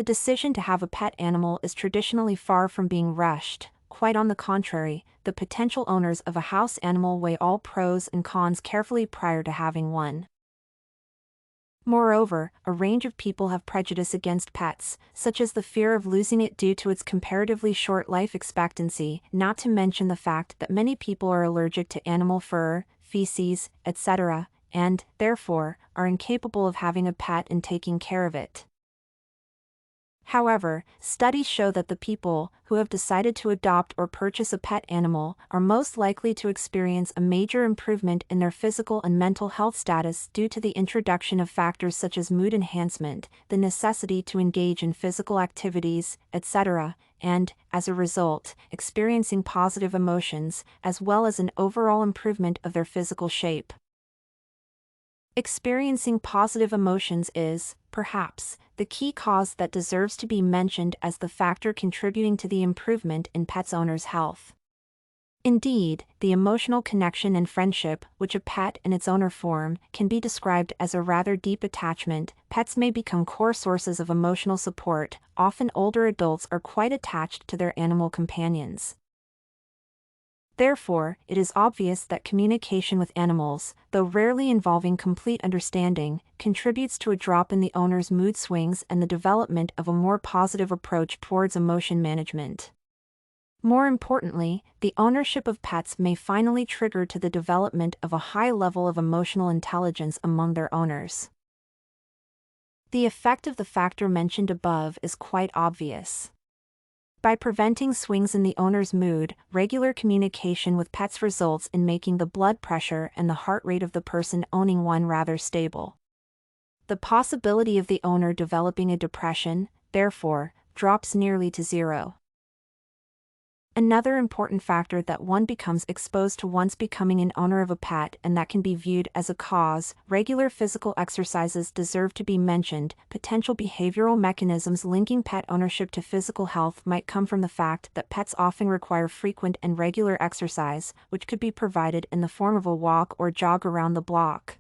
the decision to have a pet animal is traditionally far from being rushed. Quite on the contrary, the potential owners of a house animal weigh all pros and cons carefully prior to having one. Moreover, a range of people have prejudice against pets, such as the fear of losing it due to its comparatively short life expectancy, not to mention the fact that many people are allergic to animal fur, feces, etc., and, therefore, are incapable of having a pet and taking care of it. However, studies show that the people who have decided to adopt or purchase a pet animal are most likely to experience a major improvement in their physical and mental health status due to the introduction of factors such as mood enhancement, the necessity to engage in physical activities, etc., and, as a result, experiencing positive emotions, as well as an overall improvement of their physical shape. Experiencing positive emotions is, perhaps, the key cause that deserves to be mentioned as the factor contributing to the improvement in pets' owners' health. Indeed, the emotional connection and friendship which a pet and its owner form can be described as a rather deep attachment. Pets may become core sources of emotional support. Often older adults are quite attached to their animal companions. Therefore, it is obvious that communication with animals, though rarely involving complete understanding, contributes to a drop in the owner's mood swings and the development of a more positive approach towards emotion management. More importantly, the ownership of pets may finally trigger to the development of a high level of emotional intelligence among their owners. The effect of the factor mentioned above is quite obvious. By preventing swings in the owner's mood, regular communication with pets results in making the blood pressure and the heart rate of the person owning one rather stable. The possibility of the owner developing a depression, therefore, drops nearly to zero. Another important factor that one becomes exposed to once becoming an owner of a pet and that can be viewed as a cause, regular physical exercises deserve to be mentioned. Potential behavioral mechanisms linking pet ownership to physical health might come from the fact that pets often require frequent and regular exercise, which could be provided in the form of a walk or jog around the block.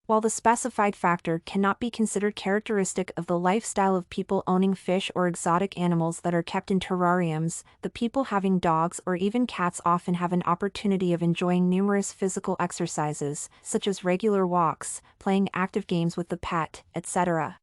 While the specified factor cannot be considered characteristic of the lifestyle of people owning fish or exotic animals that are kept in terrariums, the people having dogs or even cats often have an opportunity of enjoying numerous physical exercises, such as regular walks, playing active games with the pet, etc.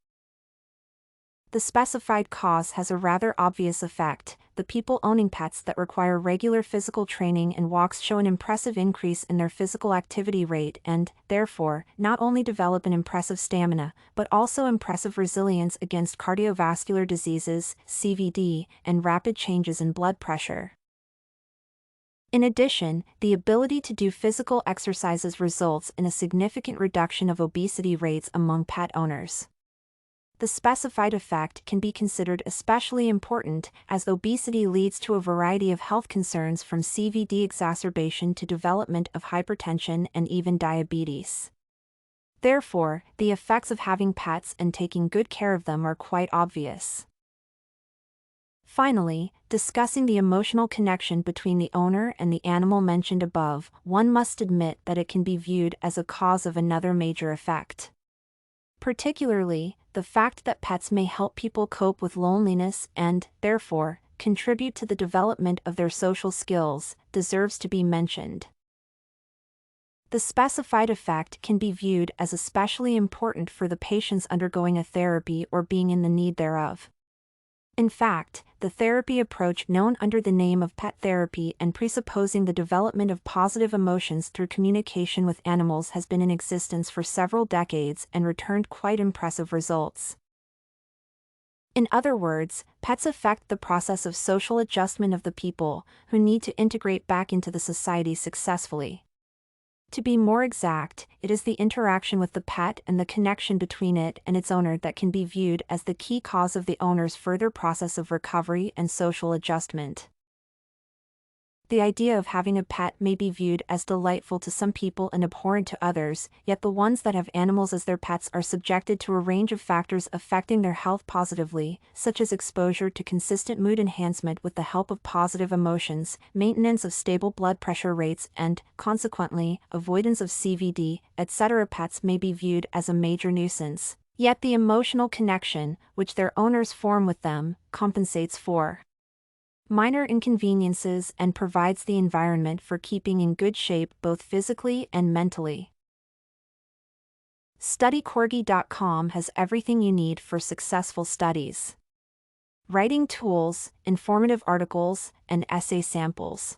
The specified cause has a rather obvious effect. The people owning pets that require regular physical training and walks show an impressive increase in their physical activity rate and, therefore, not only develop an impressive stamina, but also impressive resilience against cardiovascular diseases, CVD, and rapid changes in blood pressure. In addition, the ability to do physical exercises results in a significant reduction of obesity rates among pet owners. The specified effect can be considered especially important, as obesity leads to a variety of health concerns from CVD exacerbation to development of hypertension and even diabetes. Therefore, the effects of having pets and taking good care of them are quite obvious. Finally, discussing the emotional connection between the owner and the animal mentioned above, one must admit that it can be viewed as a cause of another major effect. Particularly, the fact that pets may help people cope with loneliness and, therefore, contribute to the development of their social skills, deserves to be mentioned. The specified effect can be viewed as especially important for the patients undergoing a therapy or being in the need thereof. In fact, the therapy approach known under the name of pet therapy and presupposing the development of positive emotions through communication with animals has been in existence for several decades and returned quite impressive results. In other words, pets affect the process of social adjustment of the people who need to integrate back into the society successfully. To be more exact, it is the interaction with the pet and the connection between it and its owner that can be viewed as the key cause of the owner's further process of recovery and social adjustment. The idea of having a pet may be viewed as delightful to some people and abhorrent to others, yet the ones that have animals as their pets are subjected to a range of factors affecting their health positively, such as exposure to consistent mood enhancement with the help of positive emotions, maintenance of stable blood pressure rates and, consequently, avoidance of CVD, etc. Pets may be viewed as a major nuisance, Yet the emotional connection, which their owners form with them, compensates for minor inconveniences and provides the environment for keeping in good shape both physically and mentally. StudyCorgi.com has everything you need for successful studies. Writing tools, informative articles, and essay samples.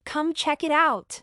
Come check it out!